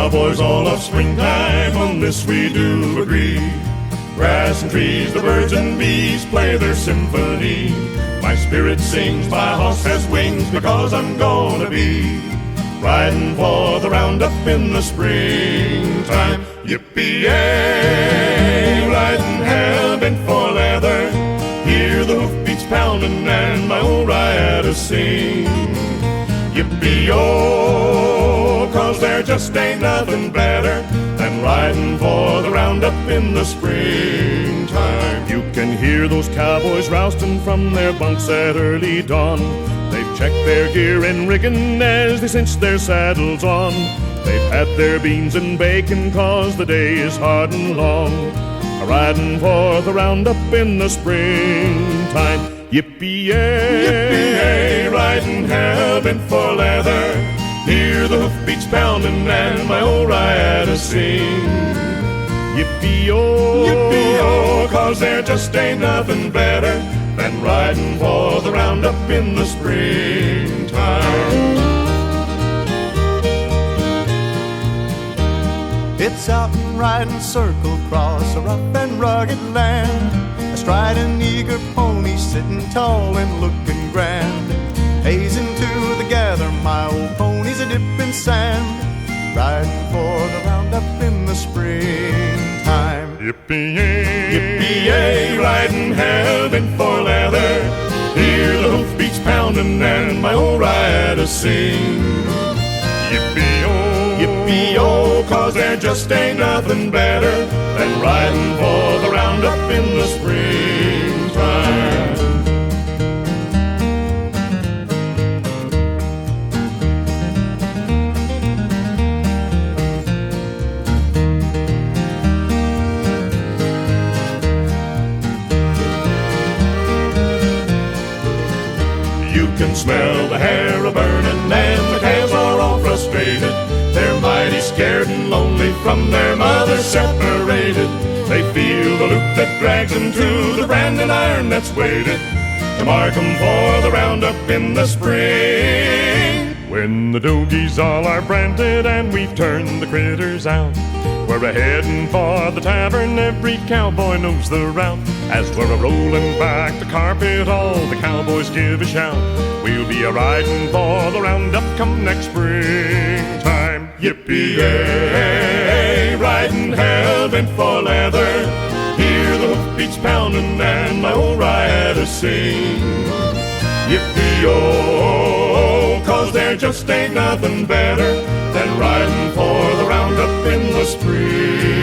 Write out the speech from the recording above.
cowboys all love springtime, on this we do agree. Grass and trees, the birds and bees play their symphony. My spirit sings, my horse has wings, because I'm gonna be riding for the roundup in the springtime. Yippee-yay, riding hell-bent for leather. Hear the hoofbeats pounding and my old rider sing. Yippee-yo, 'cause there just ain't nothing better than riding for the roundup in the springtime. You can hear those cowboys rousting from their bunks at early dawn. They've checked their gear and rigging as they cinch their saddles on. They've had their beans and bacon 'cause the day is hard and long, riding for the roundup in the springtime. Yippee-yay, yippee-yay, riding hell-bent for leather. Hear the hoofbeats pounding and my old rider sing. Yippee-yo, yippee-yo, 'cause there just ain't nothing better than riding for the roundup in the springtime. It's out and riding circle across a rough and rugged land, astride an eager pony sitting tall and looking grand. Hazing to the gather, my old pony's a dipping sand, riding for the roundup in the springtime. Yippee-yay, yippee-yay, riding hell-bent for leather. Hear the hoofbeats pounding and my old rider sing. Yippee-yo, yippee-yo, 'cause there just ain't nothing better than riding for the roundup in the springtime. You can smell the hair a-burning and the calves are all frustrated. They're mighty scared and lonely from their mother separated. They feel the loop that drags them to the branding iron that's weighted to mark 'em for the roundup in the spring. When the dogies all are branded and we've turned the critters out, we're a-heading for the tavern, every cowboy knows the route. As we're a-rolling back the carpet, all the cowboys give a shout. We'll be a-riding for the roundup come next springtime. Yippee-yay, riding hell-bent for leather. Hear the hoofbeats pounding and my old rider sing. Yippee-yo, 'cause there just ain't nothing better than riding for the roundup in the spring.